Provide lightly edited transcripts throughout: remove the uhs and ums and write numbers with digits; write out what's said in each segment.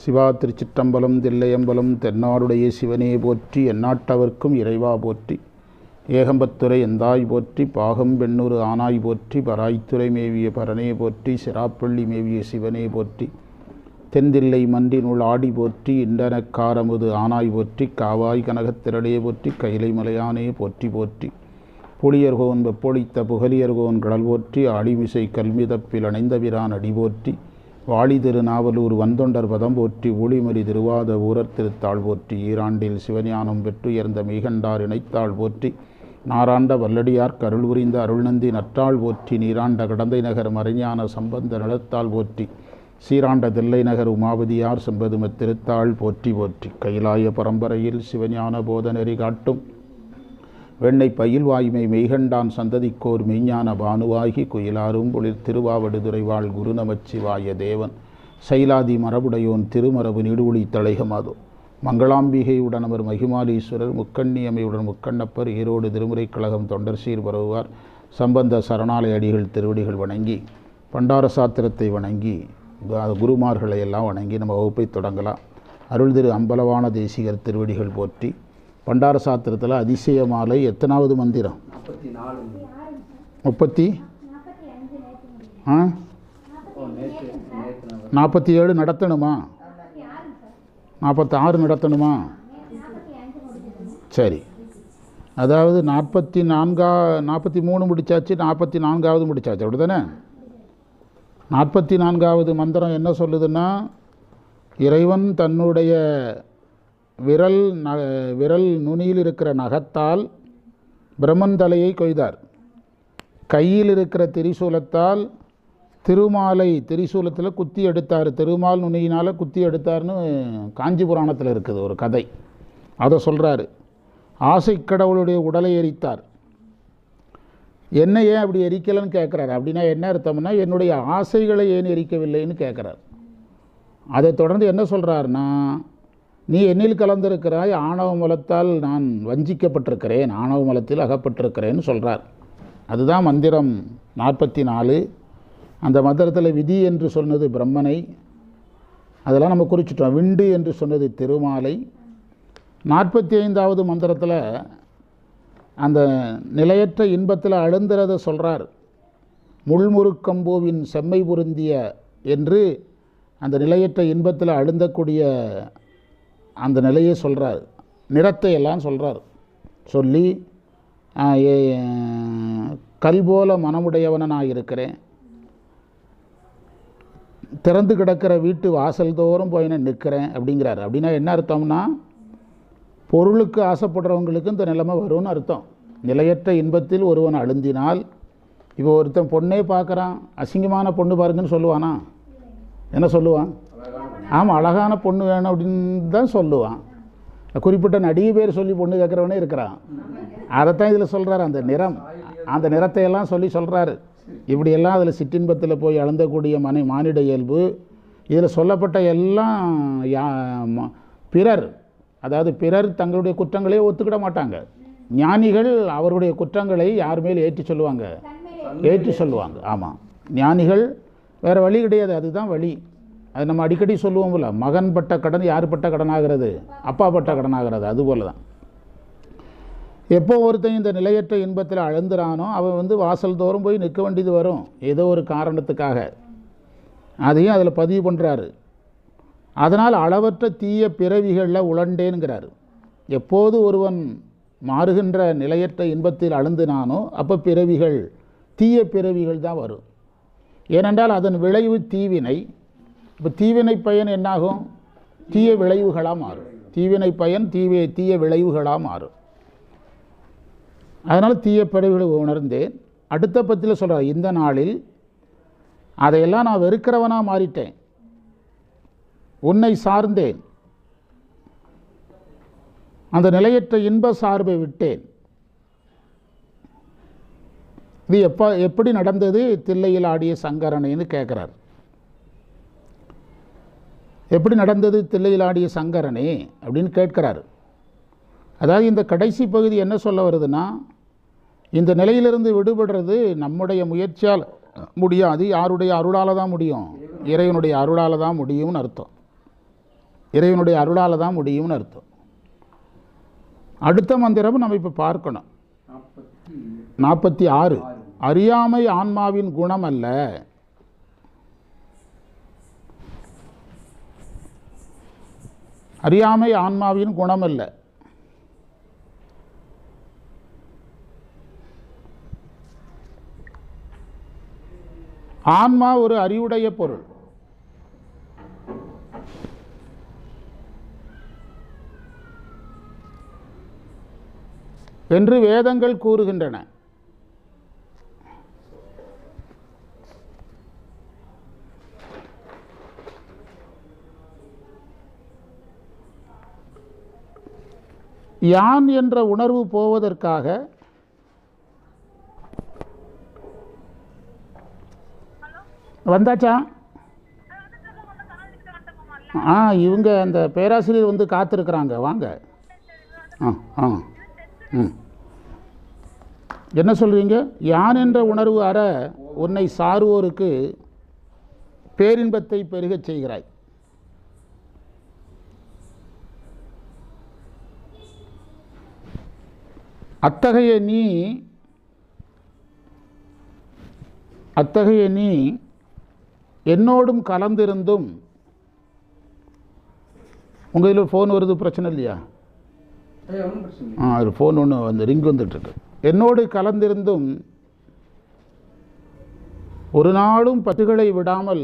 சிவா திருச்சிற்றம்பலம் தில்லையம்பலம் தென்னாடுடைய சிவனே போற்றி எந்நாட்டவர்க்கும் இறைவா போற்றி ஏகம்பத்துரை எந்தாய் போற்றி பாகம் பெண்ணுறு ஆனாய் போற்றி பராய்த்துறை மேவிய பரனே போற்றி சிராப்பள்ளி மேவிய சிவனே போற்றி தென்தில்லை மன்றினுள் ஆடி போற்றி இண்டனக்காரமுது ஆனாய் போற்றி காவாய் கனகத்திரளே போற்றி கைலை மலையானே போற்றி போற்றி புலியர்கோன் வெப்பொழித்த புகலியர்கோன் கடல் போற்றி ஆடிமிசை கல்மிதப்பில் அணைந்தபிரான் அடி போற்றி வாழி திருநாவலூர் வந்தொண்டர் பதம் போற்றி ஊழிமறி திருவாத ஊரர் திருத்தாள் போற்றி ஈராண்டில் சிவஞானம் பெற்றுயர்ந்த மெய்கண்டார் இணைத்தாள் போற்றி நாராண்ட வல்லடியார் கருள் புரிந்த அருள்நந்தி நற்றாள் போற்றி நீராண்ட கடந்தை நகர் மறைஞான சம்பந்த நிலத்தாள் போற்றி சீராண்ட தில்லை நகர் உமாபதியார் செம்பதுமத் திருத்தாள் போற்றி போற்றி கைலாய பரம்பரையில் சிவஞான போத நெறி காட்டும் வெண்ணை பயில் வாய்மை மெய்கண்டான் சந்ததிக்கோர் மெய்ஞான பானுவாகி குயிலாரும் குளிர் திருவாவடுதுறை வாழ் குருநமச்சிவாய தேவன் சைலாதி மரபுடையோன் திருமரபு நீடுஒளி தழைகமாதோ மங்களாம்பிகை உடனவர் மகிமாலீஸ்வரர் முக்கண்ணியமையுடன் முக்கண்ணப்பர் ஈரோடு திருமுறைக் கழகம் தொண்டர் சீர் பரவுவார் சம்பந்த சரணாலய அடிகள் திருவடிகள் வணங்கி பண்டார சாத்திரத்தை வணங்கி குருமார்களை எல்லாம் வணங்கி நம்ம வகுப்பை தொடங்கலாம். அருள் திரு அம்பலவான தேசிகர் திருவடிகள் போற்றி. பண்டார சாத்திரத்தில் அதிசய மாலை எத்தனாவது மந்திரம்? 47 நடத்தணுமா? 46 நடத்தணுமா? சரி, அதாவது 43 முடித்தாச்சு, 44வது முடித்தாச்சு, அப்படி தானே? 44வது மந்திரம் என்ன சொல்லுதுன்னா, இறைவன் தன்னுடைய விரல் நுனியில் இருக்கிற நகத்தால் பிரம்மன் தலையை கொய்தார். கையில் இருக்கிற திரிசூலத்தால் திருமாலை திரிசூலத்தில் குத்தி எடுத்தார். திருமால் நுனியினால் குத்தி எடுத்தார்னு காஞ்சி புராணத்தில் இருக்குது ஒரு கதை. அதை சொல்கிறாரு. ஆசைக்கடவுளுடைய உடலை எரித்தார். என்ன ஏன் அப்படி எரிக்கலைன்னு கேட்குறாரு. அப்படின்னா என்ன அர்த்தம்னா, என்னுடைய ஆசைகளை ஏன் எரிக்கவில்லைன்னு கேட்குறார். அதை தொடர்ந்து என்ன சொல்கிறாருன்னா, நீ என்னில் கலந்திருக்கிறாய், ஆணவ மலத்தால் நான் வஞ்சிக்கப்பட்டிருக்கிறேன், ஆணவ மலத்தில் அகப்பட்டிருக்கிறேன்னு சொல்கிறார். அதுதான் மந்திரம் 44. அந்த மந்திரத்தில் விதி என்று சொன்னது பிரம்மனை, அதெல்லாம் நம்ம குறிச்சிட்டோம். விண்டு என்று சொன்னது திருமாலை. 45வது மந்திரத்தில் அந்த நிலையற்ற இன்பத்தில் அழுந்துறதை சொல்கிறார். முள்முறுக்கம்பூவின் செம்மை பொருந்திய என்று அந்த நிலையற்ற இன்பத்தில் அழுந்தக்கூடிய அந்த நிலையை சொல்கிறார். நிறத்தை எல்லாம் சொல்கிறார். சொல்லி கல்போல மனமுடையவனை நான் இருக்கிறேன், திறந்து கிடக்கிற வீட்டு வாசல் தோறும் போய் நான் நிற்கிறேன் அப்படிங்கிறார். அப்படின்னா என்ன அர்த்தம்னா, பொருளுக்கு ஆசைப்படுறவங்களுக்கு இந்த நிலைமை வரும்னு அர்த்தம். நிலையற்ற இன்பத்தில் ஒருவன் அழுந்தினால், இப்போ ஒருத்தன் பொண்ணே பார்க்குறான், அசிங்கமான பொண்ணு பாருங்கன்னு சொல்லுவானா? என்ன சொல்லுவான்? ஆமாம், அழகான பொண்ணு வேணும் அப்படின்னு தான் சொல்லுவான். குறிப்பிட்ட நடிகை பேர் சொல்லி பொண்ணு கேட்குறவனே இருக்கிறான். அதைத்தான் இதில் சொல்கிறார். அந்த நிறம், அந்த நிறத்தையெல்லாம் சொல்கிறாரு. இப்படியெல்லாம் அதில் சிற்றின்பத்தில் போய் அளந்தக்கூடிய மானிட இயல்பு. இதில் சொல்லப்பட்ட எல்லாம் பிறர், அதாவது பிறர் தங்களுடைய குற்றங்களே ஒத்துக்கிட மாட்டாங்க. ஞானிகள் அவருடைய குற்றங்களை யார் மேல் ஏற்றி சொல்லுவாங்க? ஏற்றி சொல்லுவாங்க. ஆமாம், ஞானிகள் வேறு வழி கிடையாது, அதுதான் வழி. அது நம்ம அடிக்கடி சொல்லுவோம்ல, மகன் பட்ட கடன் யார் பட்ட கடன் ஆகிறது? அப்பா பட்ட கடன் ஆகிறது. அதுபோல தான் எப்போ ஒருத்தன் இந்த நிலையற்ற இன்பத்தில் அழுந்துறானோ அவன் வாசல் தோறும் போய் நிற்க வேண்டியது வரும், ஏதோ ஒரு காரணத்துக்காக. அதையும் அதில் பதிவு பண்ணுறாரு. அதனால் அளவற்ற தீய பிறவிகளில் உழண்டேனுங்கிறார். எப்போது ஒருவன் மாறுகின்ற நிலையற்ற இன்பத்தில் அழுந்தினானோ அப்போ பிறவிகள், தீய பிறவிகள் தான் வரும். ஏனென்றால் அதன் விளைவு தீவினை. இப்போ தீவினை பயன் என்னாகும்? தீய விளைவுகளாக மாறும். தீவினை பயன் தீய விளைவுகளாக மாறும். அதனால் தீய பிறவிகளை உணர்ந்தேன். அடுத்த பத்தியில் சொல்கிறார், இந்த நாளில் அதையெல்லாம் நான் வெறுக்கிறவனாக மாறிட்டேன், உன்னை சார்ந்தேன், அந்த நிலையற்ற இன்ப சார்பை விட்டேன். இது எப்படி நடந்தது? தில்லையில் ஆடிய சங்கரனைன்னு கேட்குறார். எப்படி நடந்தது தில்லையில் ஆடிய சங்கரனே அப்படின்னு கேட்கிறார். அதாவது இந்த கடைசி பகுதி என்ன சொல்ல வருதுன்னா, இந்த நிலையிலிருந்து விடுபடுறது நம்முடைய முயற்சியால் முடியாது, யாருடைய அருளால் தான் முடியும்? இறைவனுடைய அருளால் தான் முடியும்னு அர்த்தம். இறைவனுடைய அருளால் தான் முடியும்னு அர்த்தம். அடுத்த மந்திரம் நம்ம இப்போ பார்க்கணும். 46. அறியாமை ஆன்மாவின் குணம் அல்ல. அறியாமை ஆன்மாவின் குணம் அல்ல. ஆன்மா ஒரு அறிவுடைய பொருள். என்று வேதங்கள் கூறுகின்றன. யான் என்ற உணர்வு போவதற்காக வந்தாச்சா? இவங்க அந்த பேராசிரியர் வந்து காத்திருக்கிறாங்க, வாங்க. என்ன சொல்றீங்க? யான் என்ற உணர்வு அற உன்னை சாருவோருக்கு பேரின்பத்தை பெருகச் செய்கிறாய். அத்தகைய நீ என்னோடும் கலந்திருந்தும், உங்கள் இதில் ஃபோன் வருது, பிரச்சனை இல்லையா? அது ஃபோன் ஒன்று வந்து ரிங் வந்துட்டுருக்கு. என்னோடு கலந்திருந்தும் ஒரு நாளும் பற்றுகளை விடாமல்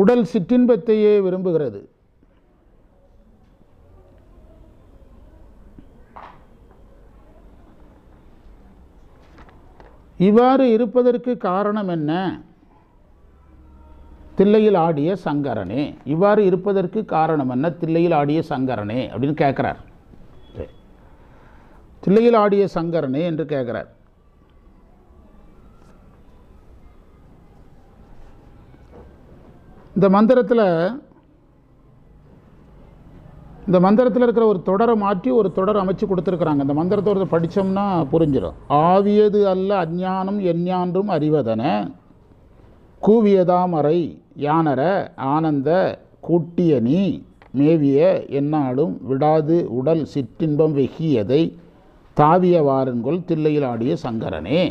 உடல் சிற்றின்பத்தையே விரும்புகிறது. இவ்வாறு இருப்பதற்கு காரணம் என்ன? தில்லையில் ஆடிய சங்கரனே. இவ்வாறு இருப்பதற்கு காரணம் என்ன? தில்லையில் ஆடிய சங்கரனே அப்படின்னு கேட்குறார். தில்லையில் ஆடிய சங்கரனே என்று கேட்குறார். இந்த மந்திரத்தில் இருக்கிற ஒரு தொடரை மாற்றி ஒரு தொடர் அமைச்சு கொடுத்துருக்குறாங்க. இந்த மந்திரத்தை ஒரு படித்தோம்னா புரிஞ்சிடும். ஆவியது அல்ல அஞ்ஞானம் எஞ்ஞான்றும் அறிவதன கூவியதாம் அறை யானர ஆனந்த கூட்டிய நீ மேவிய எந்நாளும் விடாது உடல் சிற்றின்பம் வெகியதை தாவிய வாருங்கொள் தில்லையில் ஆடிய சங்கரனே.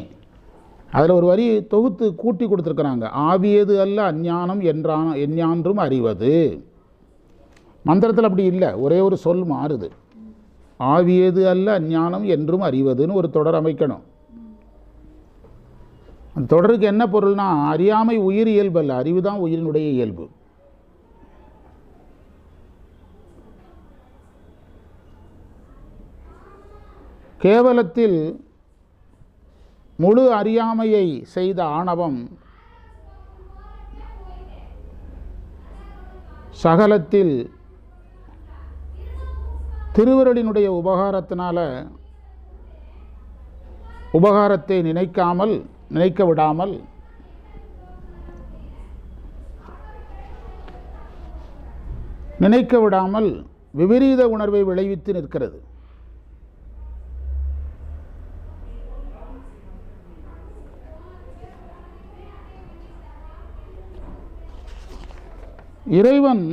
அதில் ஒரு வரி தொகுத்து கூட்டி கொடுத்துருக்குறாங்க. ஆவியது அல்ல அஞ்ஞானம் எஞ்ஞான்றும் அறிவது. மந்திரத்தில் அப்படி இல்லை, ஒரே ஒரு சொல் மாறுது. ஆவியது அல்ல அஞ்ஞானம் என்றும் அறிவதுன்னு ஒரு தொடர் அமைக்கணும். அந்த தொடருக்கு என்ன பொருள்னா, அறியாமை உயிர் இயல்பு அல்ல, அறிவு தான் உயிரினுடைய இயல்பு. கேவலத்தில் முழு அறியாமையை செய்த ஆணவம் சகலத்தில் திருவருளினுடைய உபகாரத்தை நினைக்க விடாமல் விபரீத உணர்வை விளைவித்து நிற்கிறது. இறைவன்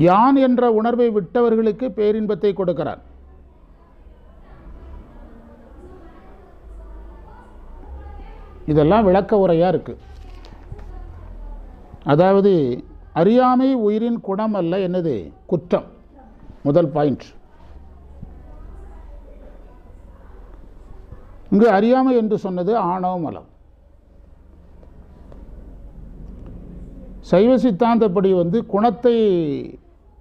யான் என்ற உணர்வை விட்டவர்களுக்கு பேரின்பத்தை கொடுக்கிறார். இதெல்லாம் விளக்க உரையாக இருக்குது. அதாவது அறியாமை உயிரின் குணம் அல்ல, என்னது? குற்றம். முதல் பாயிண்ட். இங்கு அறியாமை என்று சொன்னது ஆணவ மலம். சைவ சித்தாந்தப்படி குணத்தை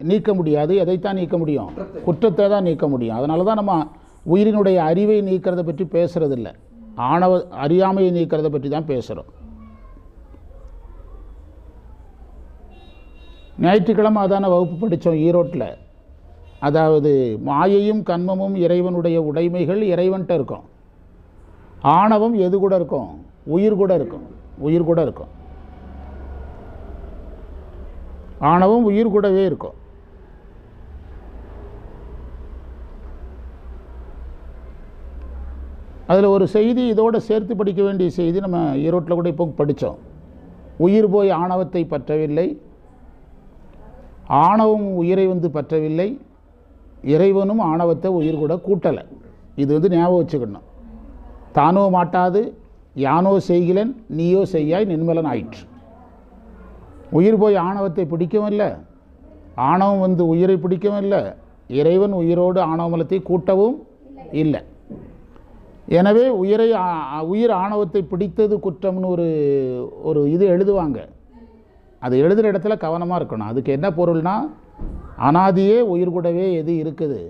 நீக்க முடியாது. எதைத்தான் நீக்க முடியும்? குற்றத்தை தான் நீக்க முடியும். அதனால தான் நம்ம உயிரினுடைய அறிவை நீக்கிறத பற்றி பேசுகிறதில்லை, அறியாமையை நீக்கிறத பற்றி தான் பேசுகிறோம். ஞாயிற்றுக்கிழமை அதான வகுப்பு படித்தோம் ஈரோட்டில். அதாவது மாயையும் கண்மமும் இறைவனுடைய உடைமைகள் இறைவன்கிட்ட இருக்கும். ஆணவம் எது கூட இருக்கும்? உயிர் கூட இருக்கும். ஆணவம் உயிர் கூடவே இருக்கும். அதில் ஒரு செய்தி இதோடு சேர்த்து படிக்க வேண்டிய செய்தி நம்ம ஈரோட்டில் கூட இப்போ படித்தோம். உயிர் போய் ஆணவத்தை பற்றவில்லை, ஆணவம் உயிரை பற்றவில்லை, இறைவனும் ஆணவத்தை உயிர் கூட கூட்டலை. இது ஞாபகம் வச்சுக்கணும். தானோ மாட்டாது யானோ செய்கிலன் நீயோ செய்யாய் நின்மலன் ஆயிற்று. உயிர் போய் ஆணவத்தை பிடிக்கவும் இல்லை, ஆணவம் உயிரை பிடிக்கவும் இல்லை, இறைவன் உயிரோடு ஆணவமலத்தை கூட்டவும் இல்லை. எனவே உயிர் ஆணவத்தை பிடித்தது குற்றம்னு ஒரு இது எழுதுவாங்க. அது எழுதுகிற இடத்துல கவனமாக இருக்கணும். அதுக்கு என்ன பொருள்னா, அனாதியே உயிர் கூடவே எது இருக்குது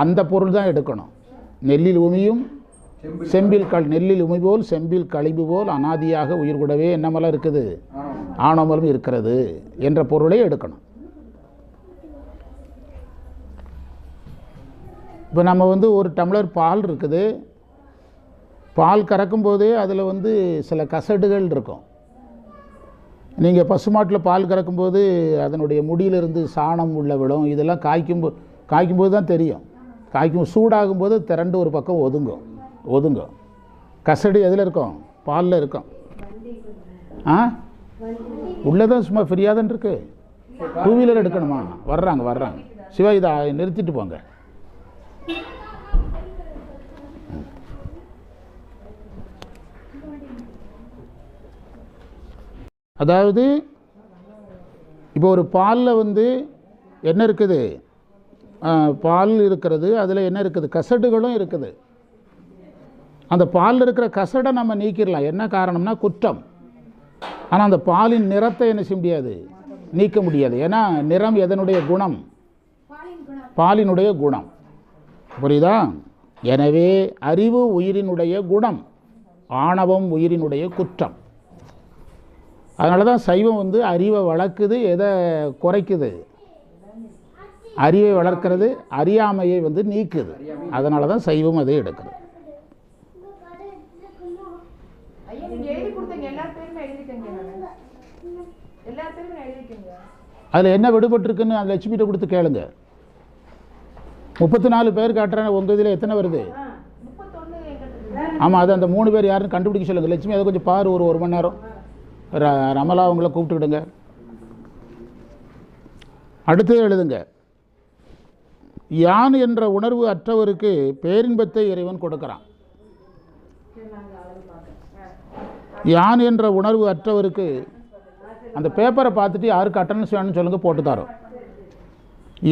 அந்த பொருள் தான் எடுக்கணும். நெல்லில் உமியும் நெல்லில் உமி போல் செம்பில் கழிவு போல் அனாதியாக உயிர் கூடவே என்ன மலம் இருக்குது, ஆணவமலம் இருக்கிறது என்ற பொருளை எடுக்கணும். இப்போ நம்ம ஒரு டம்ளர் பால் இருக்குது, பால் கறக்கும்போதே அதில் சில கசடுகள் இருக்கும். நீங்கள் பசுமாட்டில் பால் கறக்கும்போது அதனுடைய முடியிலிருந்து சாணம் உள்ள விடும். இதெல்லாம் காய்க்கும்போது தான் தெரியும். சூடாகும்போது திரண்டு ஒரு பக்கம் ஒதுங்கும். கசடு எதில் இருக்கும்? பாலில் இருக்கும். உள்ளதான் சும்மா ஃப்ரீயாக தான் இருக்குது. 2 வீலர் எடுக்கணுமா? வர்றாங்க. சிவா இதை நிறுத்திட்டு போங்க. அதாவது இப்போ ஒரு பாலில் என்ன இருக்குது? பால் இருக்கிறது, அதில் என்ன இருக்குது? கசடுகளும் இருக்குது. அந்த பாலில் இருக்கிற கசடை நம்ம நீக்கிடலாம். என்ன காரணம்னா குற்றம். ஆனால் அந்த பாலின் நிறத்தை என்ன செய்ய முடியாது, நீக்க முடியாது. ஏன்னா நிறம் எதனுடைய குணம்? பாலினுடைய குணம். புரியுதா? எனவே அறிவு உயிரினுடைய குணம், ஆணவம் உயிரினுடைய குற்றம். அதனால தான் சைவம் அறிவை வளர்க்குது, எதை குறைக்குது? அறிவை வளர்க்கிறது, அறியாமையை நீக்குது. அதனால தான் சைவம் அதை எடுக்கிறது. அதில் என்ன விடுபட்டுருக்குன்னு அந்த லட்சுமிகிட்ட கொடுத்து கேளுங்க. 34 பேர் காட்டுறேன், உங்கள் இதில் எத்தனை வருது? ஆமாம், அது அந்த 3 பேர் யாருன்னு கண்டுபிடிக்க சொல்லுங்கள். லட்சுமி அதை கொஞ்சம் பாரு, ஒரு மணி நேரம். ரமலா அவங்கள கூப்பிட்டுக்கிடுங்க. அடுத்தது எழுதுங்க. யான் என்ற உணர்வு அற்றவருக்கு பேரின்பத்தை இறைவன் கொடுக்கிறான். யான் என்ற உணர்வு அற்றவருக்கு, அந்த பேப்பரை பார்த்துட்டு யாருக்கு அட்டண்டன்ஸ் வேணும்னு சொல்லுங்க, போட்டு தரோம்.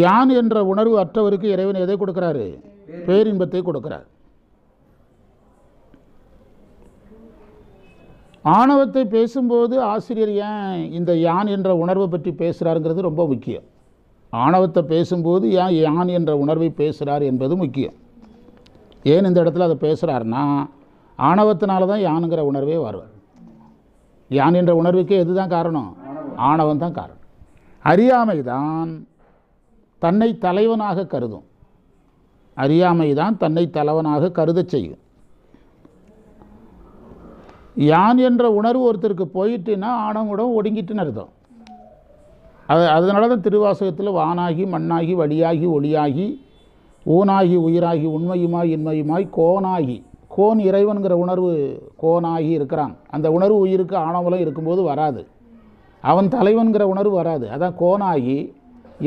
யான் என்ற உணர்வு அற்றவருக்கு இறைவன் எதை கொடுக்கிறாரு? பேரின்பத்தை கொடுக்கிறார். ஆணவத்தை பேசும்போது ஆசிரியர் ஏன் இந்த யான் என்ற உணர்வை பற்றி பேசுகிறாருங்கிறது ரொம்ப முக்கியம். ஆணவத்தை பேசும்போது ஏன் யான் என்ற உணர்வை பேசுகிறார் என்பது முக்கியம். ஏன் இந்த இடத்துல அதை பேசுகிறாருன்னா, ஆணவத்தினால தான் யானுங்கிற உணர்வே வரும். யான் என்ற உணர்வுக்கே எது தான் காரணம்? ஆணவம் தான் காரணம். அறியாமை தான் தன்னை தலைவனாக கருதும். அறியாமை தான் தன்னை தலைவனாக கருத செய்யும். யான் என்ற உணர்வு ஒருத்தருக்கு போயிட்டுன்னா ஆணவம் ஒடுங்கிட்டுன்னு அர்த்தம். அதனால தான் திருவாசகத்தில் வானாகி மண்ணாகி வழியாகி ஒளியாகி ஊனாகி உயிராகி உண்மையுமாய் இன்மையுமாய் கோனாகி, கோன் இறைவனுங்கிற உணர்வு கோனாகி இருக்கிறான். அந்த உணர்வு உயிருக்கு ஆணவலம் இருக்கும்போது வராது. அவன் தலைவன்கிற உணர்வு வராது. அதான் கோனாகி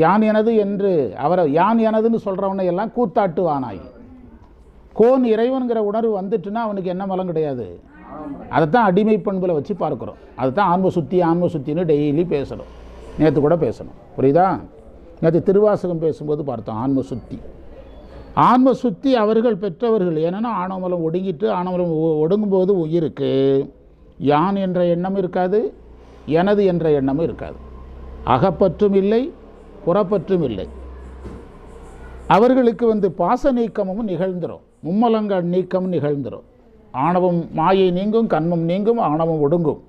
யான் எனது என்று அவரை யான் எனதுன்னு சொல்கிறவனை எல்லாம் கூத்தாட்டுவானாகி. கோன் இறைவன்கிற உணர்வு வந்துட்டுன்னா அவனுக்கு என்ன மலம் கிடையாது. அதைத்தான் அடிமை பண்பில் வச்சு பார்க்குறோம். அதுதான் ஆன்ம சுத்தின்னு டெய்லி பேசணும். நேற்று கூட பேசணும். புரியுதா? நேற்று திருவாசகம் பேசும்போது பார்த்தோம் ஆன்ம சுத்தி அவர்கள் பெற்றவர்கள். ஏன்னா ஆணவமலம் ஒடுங்கிட்டு, ஆணவமலம் ஒடுங்கும்போது உயிருக்கு யான் என்ற எண்ணம் இருக்காது, எனது என்ற எண்ணமும் இருக்காது. அகப்பற்றும் இல்லை, புறப்பற்றும் இல்லை. அவர்களுக்கு பாச நீக்கமும் நிகழ்ந்துடும், மும்மலங்கள் நீக்கமும் நிகழ்ந்துடும். ஆணவம் மாயை நீங்கும், கண்மம் நீங்கும், ஆணவம் ஒடுங்கும்.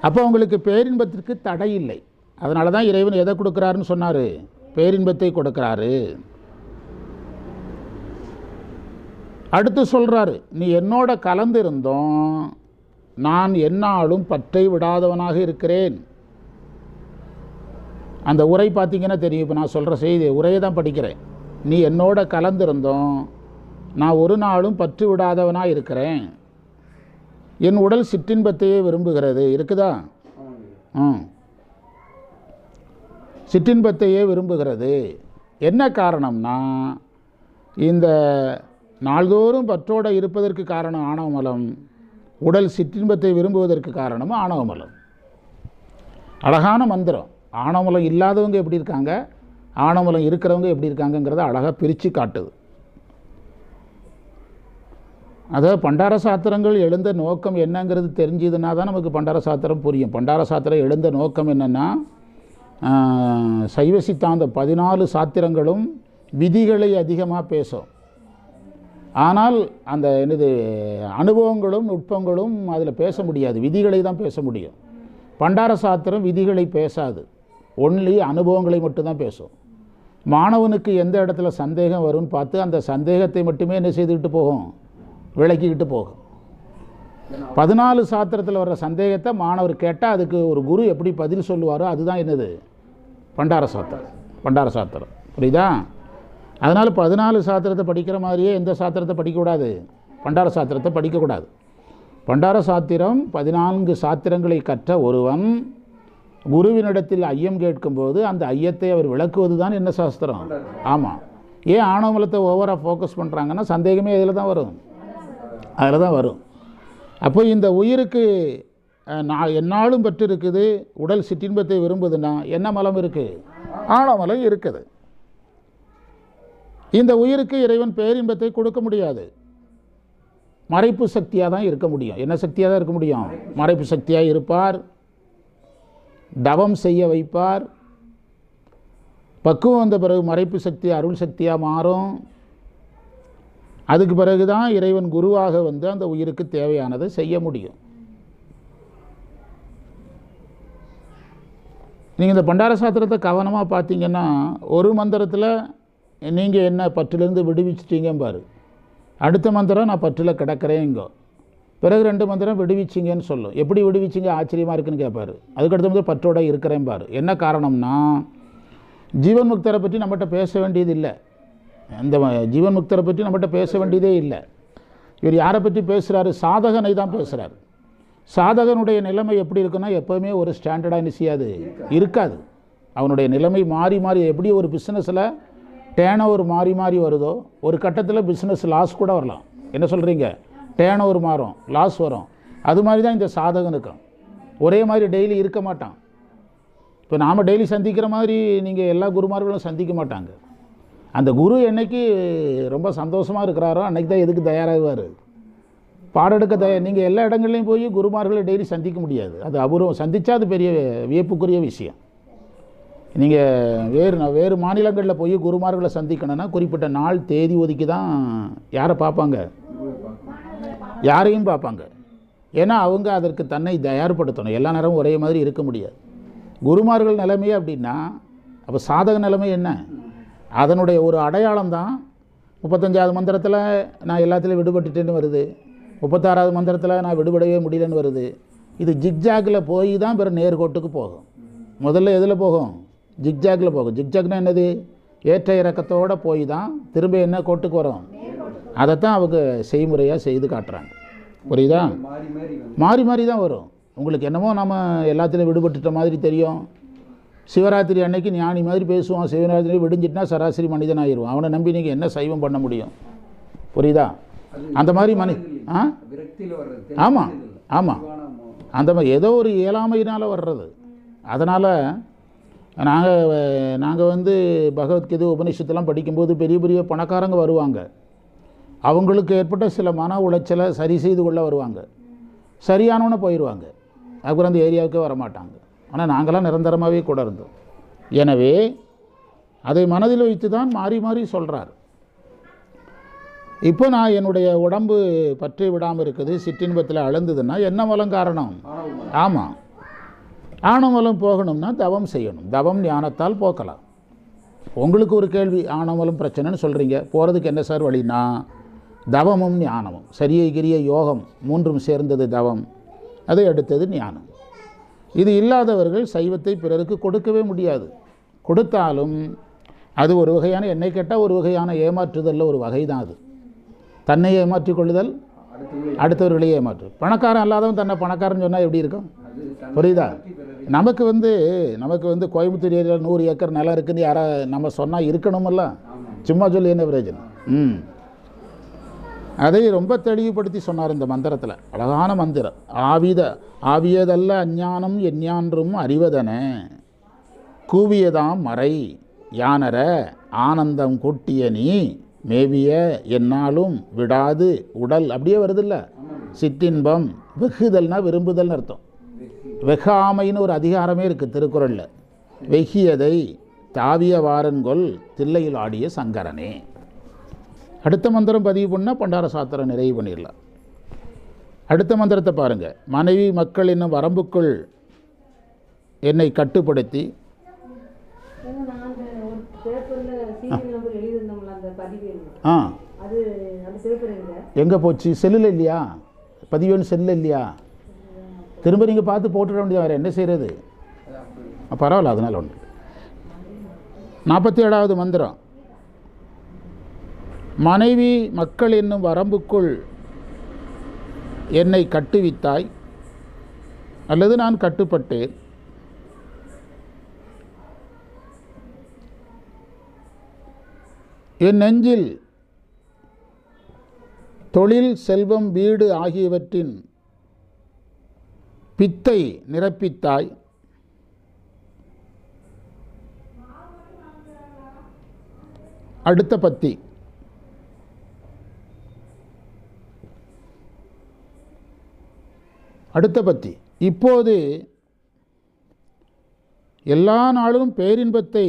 அப்போ அவங்களுக்கு பேரின்பத்திற்கு தடை இல்லை. அதனால தான் இறைவன் எதை கொடுக்குறாருன்னு சொன்னார்? பேரின்பத்தை கொடுக்குறாரு. அடுத்து சொல்கிறாரு, நீ என்னோட கலந்திருந்தோம் நான் எந்நாளும் பற்றை விடாதவனாக இருக்கிறேன். அந்த உரை பார்த்தீங்கன்னா தெரியும். இப்போ நான் சொல்கிற செய்தி உரையை தான் படிக்கிறேன். நீ என்னோட கலந்திருந்தோம் நான் ஒரு நாளும் பற்று விடாதவனாக இருக்கிறேன். என் உடல் சிற்றின்பத்தையே விரும்புகிறது. இருக்குதா? சிற்றின்பத்தையே விரும்புகிறது. என்ன காரணம்னா, இந்த நாள்தோறும் பற்றோடு இருப்பதற்கு காரணம் ஆணவமலம், உடல் சிற்றின்பத்தை விரும்புவதற்கு காரணமும் ஆணவமலம். அழகான மந்திரம். ஆணவமலம் இல்லாதவங்க எப்படி இருக்காங்க, ஆணவமலம் இருக்கிறவங்க எப்படி இருக்காங்கங்கிறத அழகாக பிரித்து காட்டுது. அதாவது பண்டார சாத்திரங்கள் எழுந்த நோக்கம் என்னங்கிறது தெரிஞ்சதுன்னா தான் நமக்கு பண்டார சாத்திரம் புரியும். பண்டார சாத்திரம் எழுந்த நோக்கம் என்னென்னா, சைவ சித்தாந்த 14 சாத்திரங்களும் விதிகளை அதிகமாக பேசும். ஆனால் அந்த அனுபவங்களும் நுட்பங்களும் அதில் பேச முடியாது, விதிகளை தான் பேச முடியும். பண்டார சாத்திரம் விதிகளை பேசாது, ஒன்லி அனுபவங்களை மட்டும்தான் பேசும். மாணவனுக்கு எந்த இடத்துல சந்தேகம் வரும்னு பார்த்து அந்த சந்தேகத்தை மட்டுமே என்ன செய்துக்கிட்டு போகும், விளக்கிக்கிட்டு போகும். 14 சாத்திரத்தில் வர்ற சந்தேகத்தை மாணவர் கேட்டால் அதுக்கு ஒரு குரு எப்படி பதில் சொல்லுவாரோ அதுதான் என்னது, பண்டார சாத்திரம். பண்டார சாத்திரம் புரியுதா? அதனால் 14 சாத்திரத்தை படிக்கிற மாதிரியே எந்த சாத்திரத்தை படிக்கக்கூடாது, பண்டார சாத்திரத்தை படிக்கக்கூடாது. பண்டார சாத்திரம் 14 சாத்திரங்களை கற்ற ஒருவன் குருவினிடத்தில் ஐயம் கேட்கும்போது அந்த ஐயத்தை அவர் விளக்குவது தான் என்ன சாஸ்திரம். ஆமாம். ஏன் ஆணவமலத்தை ஓவராக ஃபோக்கஸ் பண்ணுறாங்கன்னா சந்தேகமே இதில் தான் வரும், அதில் தான் வரும். அப்போ இந்த உயிருக்கு எந்நாளும் பற்று இருக்குது, உடல் சிற்றின்பத்தை விரும்புதுன்னா என்ன மலம் இருக்குது, ஆணவமலம் இருக்குது. இந்த உயிருக்கு இறைவன் பேரின்பத்தை கொடுக்க முடியாது, மறைப்பு சக்தியாக தான் இருக்க முடியும். என்ன சக்தியாக தான் இருக்க முடியும், மறைப்பு சக்தியாக இருப்பார், தவம் செய்ய வைப்பார். பக்குவம் வந்த பிறகு மறைப்பு சக்தி அருள் சக்தியாக மாறும். அதுக்கு பிறகு தான் இறைவன் குருவாக வந்து அந்த உயிருக்கு தேவையானதை செய்ய முடியும். நீங்கள் இந்த பண்டார சாத்திரத்தை கவனமாக பார்த்தீங்கன்னா, ஒரு மந்திரத்தில் நீங்கள் என்ன பற்றிலேருந்து விடுவிச்சிட்டீங்கம்பாரு, அடுத்த மந்திரம் நான் பற்றில் கிடக்கிறேங்கோ, பிறகு 2 மந்திரம் விடுவிச்சிங்கன்னு சொல்லும். எப்படி விடுவிச்சிங்க ஆச்சரியமாக இருக்குன்னு கேட்பார். அதுக்கடுத்த வந்து பற்றோட இருக்கிறேன்பார். என்ன காரணம்னா, ஜீவன் முக்தரை பற்றி நம்மகிட்ட பேச வேண்டியது இல்லை. அந்த ஜீவன் முக்தரை பற்றி நம்மகிட்ட பேச வேண்டியதே இல்லை. இவர் யாரை பற்றி பேசுகிறாரு, சாதகனை தான் பேசுகிறார். சாதகனுடைய நிலைமை எப்படி இருக்குன்னா, எப்போவுமே ஒரு ஸ்டாண்டர்டாக என்ன செய்யாது, இருக்காது. அவனுடைய நிலைமை மாறி மாறி, எப்படி ஒரு பிஸ்னஸில் டேர்ன் ஓவர் மாறி மாறி வருதோ, ஒரு கட்டத்தில் பிஸ்னஸ் லாஸ் கூட வரலாம். என்ன சொல்கிறீங்க, டேர்ன் ஓவர் மாறும், லாஸ் வரும். அது மாதிரி தான் இந்த சாதகனுக்கும். ஒரே மாதிரி டெய்லி இருக்க மாட்டான். இப்போ நாம் டெய்லி சந்திக்கிற மாதிரி நீங்கள் எல்லா குருமார்களும் சந்திக்க மாட்டாங்க. அந்த குரு என்னைக்கு ரொம்ப சந்தோஷமாக இருக்கிறாரோ அன்றைக்கி தான் எதுக்கு தயாராகுவார், பாடெடுக்க நீங்கள் எல்லா இடங்கள்லையும் போய் குருமார்களை டெய்லி சந்திக்க முடியாது. அது அபூர்வம். சந்தித்தா அது பெரிய வியப்புக்குரிய விஷயம். நீங்கள் வேறு மாநிலங்களில் போய் குருமார்களை சந்திக்கணும்னா குறிப்பிட்ட நாள் தேதி ஒதுக்கி தான் யாரை பார்ப்பாங்க, யாரையும் பார்ப்பாங்க. ஏன்னா அவங்க அதற்கு தன்னை தயார்படுத்தணும். எல்லா நேரமும் ஒரே மாதிரி இருக்க முடியாது. குருமார்கள் நிலைமையே அப்படின்னா, அப்போ சாதக நிலைமை என்ன, அதனுடைய ஒரு அடையாளம் தான் 35வது மந்திரத்தில் நான் எல்லாத்துலேயும் விடுபட்டுட்டேன்னு வருது, 36வது மந்திரத்தில் நான் விடுபடவே முடியலன்னு வருது. இது ஜிக்ஜாகில் போய் தான் பிற நேர்கோட்டுக்கு போகும். முதல்ல எதில் போகும், ஜிக்ஜாகில் போகும். ஜிக்ஜாக்னா என்னது, ஏற்ற இறக்கத்தோடு போய் தான் திரும்ப என்ன கோட்டுக்கு வரும். அதைத்தான் அவங்க செய்முறையாக செய்து காட்டுறாங்க. புரியுதா? மாறி மாறி தான் வரும். உங்களுக்கு என்னமோ நம்ம எல்லாத்துலேயும் விடுபட்டுட்ட மாதிரி தெரியும். சிவராத்திரி அன்னைக்கு ஞானி மாதிரி பேசுவான், சிவராத்திரி விடிஞ்சிட்டுனா சராசரி மனிதன் ஆயிடுவான். அவனை நம்பி நீங்கள் என்ன சைவம் பண்ண முடியும்? புரியுதா? அந்த மாதிரி ஆமாம் ஆமாம், அந்த மாதிரி ஏதோ ஒரு இயலாமையினால் வர்றது. அதனால் நாங்கள் வந்து பகவத்கீதை உபநிஷத்தெல்லாம் படிக்கும்போது பெரிய பெரிய பணக்காரங்க வருவாங்க. அவங்களுக்கு ஏற்பட்ட சில மன உளைச்சலை சரி செய்து கொள்ள வருவாங்க. சரியானவனே போயிடுவாங்க. அப்புறம் அந்த ஏரியாவுக்கே வரமாட்டாங்க. ஆனால் நாங்களாம் நிரந்தரமாகவே கூட இருந்தோம். எனவே அதை மனதில் வைத்து தான் மாறி மாறி சொல்கிறார். இப்போ நான் என்னுடைய உடம்பு பற்றி விடாமல் இருக்குது, சிற்றின்பத்தில் அழுந்ததுன்னா என்ன மலம் காரணம்? ஆமாம், ஆணவமலம் போகணும்னா தவம் செய்யணும். தவம் ஞானத்தால் போக்கலாம். உங்களுக்கு ஒரு கேள்வி, ஆணவமலம் பிரச்சனைன்னு சொல்கிறீங்க, போகிறதுக்கு என்ன சார் வழின்னா, தவமும் ஞானமும், சரியை கிரிய யோகம் 3ம் சேர்ந்தது தவம், அதை அடுத்தது ஞானம். இது இல்லாதவர்கள் சைவத்தை பிறருக்கு கொடுக்கவே முடியாது. கொடுத்தாலும் அது ஒரு வகையான, என்னை கேட்டால் ஒரு வகையான ஏமாற்றுதலில் ஒரு வகை தான் அது. தன்னை ஏமாற்றிக் கொள்ளுதல், அடுத்தவர்களை ஏமாற்று. பணக்காரன் அல்லாதவன் தன்னை பணக்காரன் சொன்னால் எப்படி இருக்கும்? புரியுதா? நமக்கு வந்து கோயம்புத்தூர் ஏரியாவில் 100 ஏக்கர் நிலம் இருக்குன்னு யாராவது நம்ம சொன்னால் இருக்கணுமல்ல, சும்மா சொல்லி என்ன பிரயோஜனம்? அதை ரொம்ப தெளிவுபடுத்தி சொன்னார் இந்த மந்திரத்தில். அழகான மந்திரம். ஆவியதல்ல அஞ்ஞானம் எஞ்ஞான்றும் அறிவதன கூவியதாம் மறை யானர ஆனந்தம் கொட்டிய நீ மேவிய என்னாலும் விடாது உடல். அப்படியே வருதில்ல, சிற்றின்பம். வெகுதல்னா விரும்புதல்னு அர்த்தம். வெகாமைன்னு ஒரு அதிகாரமே இருக்குது திருக்குறளில். வெகியதை தாவிய வாரன்கொள் தில்லையில் ஆடிய சங்கரனே. அடுத்த மந்திரம் பதிவு பண்ணால் பண்டார சாத்திரம் நிறைவு பண்ணிடலாம். அடுத்த மந்திரத்தை பாருங்கள். மனைவி மக்கள் என்னும் வரம்புக்குள் என்னை கட்டுப்படுத்தி. எங்கே போச்சு? செல்லில் இல்லையா? பதிவேன்னு செல்லில் இல்லையா? திரும்ப நீங்கள் பார்த்து போட்டுட வேண்டியது. வேறு என்ன செய்கிறது? பரவாயில்ல, அதனால் ஒன்று. 47வது மந்திரம். மனைவி மக்கள் என்னும் வரம்புக்குள் என்னை கட்டுவித்தாய் அல்லது நான் கட்டுப்பட்டேன். என் நெஞ்சில் தொழில், செல்வம், வீடு ஆகியவற்றின் பித்தை நிரப்பித்தாய். அடுத்த பத்தி. இப்போது எல்லா நாளும் பேரின்பத்தை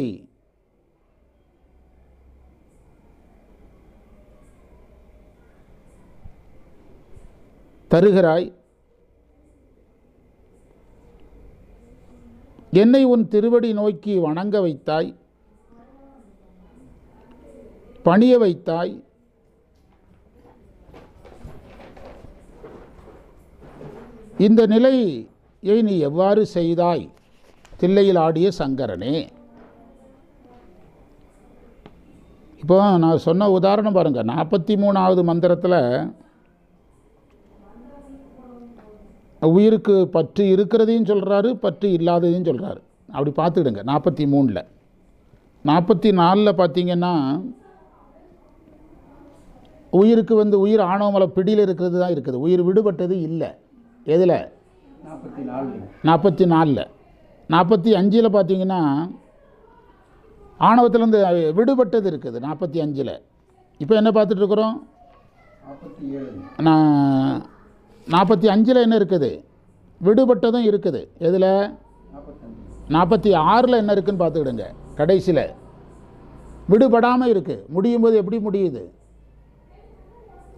தருகிறாய். என்னை உன் திருவடி நோக்கி வணங்க வைத்தாய், பணிய வைத்தாய். இந்த நிலையை நீ எவ்வாறு செய்தாய் தில்லையில் ஆடிய சங்கரனே? இப்போ நான் சொன்ன உதாரணம் பாருங்கள். 43வது மந்திரத்தில் உயிருக்கு பற்று இருக்கிறதையும் சொல்கிறாரு, பற்று இல்லாததையும் சொல்கிறாரு. அப்படி பார்த்துக்கிடுங்க. 43ல் 44ல் பார்த்தீங்கன்னா உயிருக்கு உயிர் ஆணவமல பிடியில் இருக்கிறது தான் இருக்குது. உயிர் விடுபட்டது இல்லை. எதில்? 44ல் 45ல் பார்த்தீங்கன்னா ஆணவத்திலேருந்து விடுபட்டது இருக்குது 45ல். இப்போ என்ன பார்த்துட்ருக்குறோம்? 45ல் என்ன இருக்குது? விடுபட்டதும் இருக்குது. எதில்? 46ல் என்ன இருக்குதுன்னு பார்த்துக்கிடுங்க. கடைசியில் விடுபடாமல் இருக்குது. முடியும் போது எப்படி முடியுது?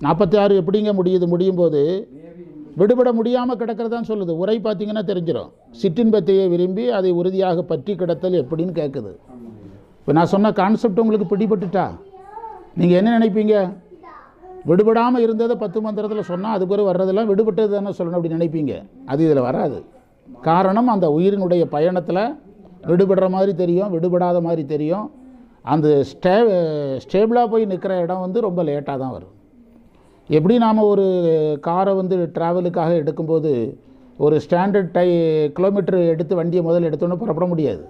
46 எப்படிங்க முடியுது? முடியும் போது விடுபட முடியாமல் கிடக்கிறதான் சொல்லுது. உரை பார்த்தீங்கன்னா தெரிஞ்சிடும். சிற்றின்பத்தையே விரும்பி அதை உறுதியாக பற்றி கிடத்தல் எப்படின்னு கேட்குது. இப்போ நான் சொன்ன கான்செப்ட் உங்களுக்கு பிடிபட்டுட்டா நீங்கள் என்ன நினைப்பீங்க? விடுபடாமல் இருந்ததை 10 மந்திரத்தில் சொன்னால் அது பிறகு வர்றதெல்லாம் விடுபட்டது தானே சொல்லணும் அப்படி நினைப்பீங்க. அது இதில் வராது. காரணம், அந்த உயிரினுடைய பயணத்தில் விடுபடுற மாதிரி தெரியும், விடுபடாத மாதிரி தெரியும். அந்த ஸ்டேபிளாக போய் நிற்கிற இடம் ரொம்ப லேட்டாக தான் வரும். எப்படி நாம் ஒரு காரை ட்ராவலுக்காக எடுக்கும்போது ஒரு ஸ்டாண்டர்ட் கிலோமீட்டர் எடுத்து வண்டியை முதல்ல எடுத்தோன்னே புறப்பட முடியாது.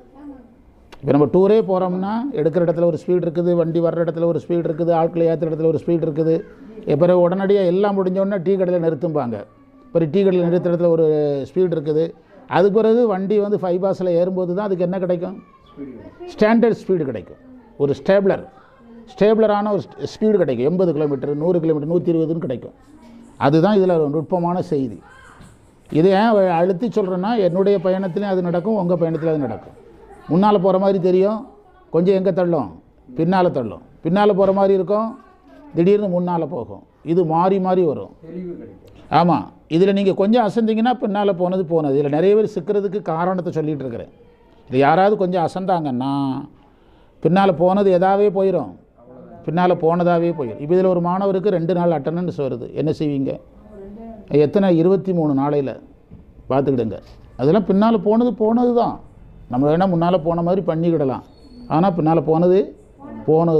இப்போ நம்ம டூரே போகிறோம்னா எடுக்கிற இடத்துல ஒரு ஸ்பீடு இருக்குது, வண்டி வர்ற இடத்துல ஒரு ஸ்பீடு இருக்குது, ஆட்களை ஏற்றுற இடத்துல ஒரு ஸ்பீடு இருக்குது. பிறகு உடனடியாக எல்லாம் முடிஞ்சோடனே டீ கடையில் நிறுத்தும்பாங்க. பிறகு டீ கடையில் நிறுத்துற இடத்துல ஒரு ஸ்பீடு இருக்குது. அது பிறகு வண்டி 5 பாஸில் ஏறும்போது தான் அதுக்கு என்ன கிடைக்கும்? ஸ்டாண்டர்ட் ஸ்பீடு கிடைக்கும். ஒரு ஸ்டேபிளரான ஒரு ஸ்பீடு கிடைக்கும். 80 கிலோமீட்டர், 100 கிலோமீட்டர், 120ன்னு கிடைக்கும். அதுதான் இதில் நுட்பமான செய்தி. இதை ஏன் அழுத்தி சொல்கிறேன்னா, என்னுடைய பயணத்துலேயும் அது நடக்கும், உங்கள் பயணத்தில் அது நடக்கும். முன்னால் போகிற மாதிரி தெரியும், கொஞ்சம் எங்கே தள்ளும்? பின்னால் தள்ளும். பின்னால் போகிற மாதிரி இருக்கும், திடீர்னு முன்னால் போகும். இது மாறி மாறி வரும். ஆமாம், இதில் நீங்கள் கொஞ்சம் அசந்திங்கன்னா பின்னால் போனது. இதில் நிறைய பேர் சிக்கிறதுக்கு காரணத்தை சொல்லிகிட்டு இருக்கிறேன். இது யாராவது கொஞ்சம் அசந்தாங்கன்னா பின்னால் போனது எதாவே போயிடும், பின்னால் போனதாகவே போயிடும். இப்போ இதில் ஒரு மாணவருக்கு 2 நாள் அட்டண்டன்ஸ் வருது. என்ன செய்வீங்க? எத்தனை? 23 நாளையில் பார்த்துக்கிடுங்க. அதெல்லாம் பின்னால் போனது தான். நம்ம வேணால் முன்னால் போன மாதிரி பண்ணிக்கிடலாம், ஆனால் பின்னால் போனது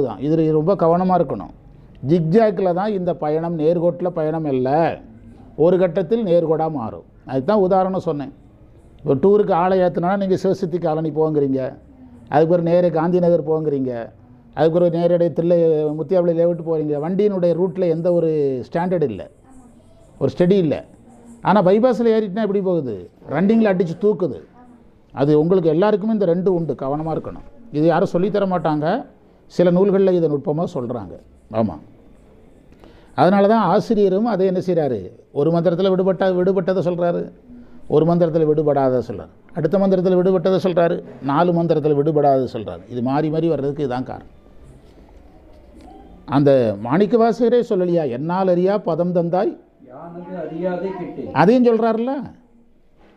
தான். இதில் ரொம்ப கவனமாக இருக்கணும். ஜிக்ஜாக்கில் தான் இந்த பயணம், நேர்கோட்டில் பயணம் இல்லை, ஒரு கட்டத்தில் நேர்கோடாக மாறும். அதுதான் உதாரணம் சொன்னேன். ஒரு டூருக்கு ஆளை ஏற்றினா நீங்கள் சிவசக்தி காலனி போங்கிறீங்க, அதுக்கு ஒரு நேரே காந்தி நகர் போங்கிறீங்க, அதுக்கு ஒரு நேரடியாக தில்லை முத்தியாவளி லேவிட்டு போகிறீங்க. வண்டியினுடைய ரூட்டில் எந்த ஒரு ஸ்டாண்டர்ட் இல்லை, ஒரு ஸ்டடி இல்லை. ஆனால் பைபாஸில் ஏறிட்டுனா எப்படி போகுது? ரன்னிங்கில் அடித்து தூக்குது. அது உங்களுக்கு எல்லாருக்குமே இந்த ரெண்டு உண்டு, கவனமாக இருக்கணும். இது யாரும் சொல்லித்தர மாட்டாங்க, சில நூல்களில் இதை நுட்பமாக சொல்கிறாங்க. ஆமாம், அதனால தான் ஆசிரியரும் அதை என்ன செய்கிறாரு, ஒரு மந்திரத்தில் விடுபட்டதை சொல்கிறாரு, ஒரு மந்திரத்தில் விடுபடாத சொல்கிறார், அடுத்த மந்திரத்தில் விடுபட்டதை சொல்கிறாரு, 4 மந்திரத்தில் விடுபடாத சொல்கிறார். இது மாறி மாறி வர்றதுக்கு இதுதான் காரணம். அந்த மாணிக்க வாசகரே சொல்லலையா, என்னால் அறியா பதம் தந்தாய், அதையும் சொல்கிறாருல்ல.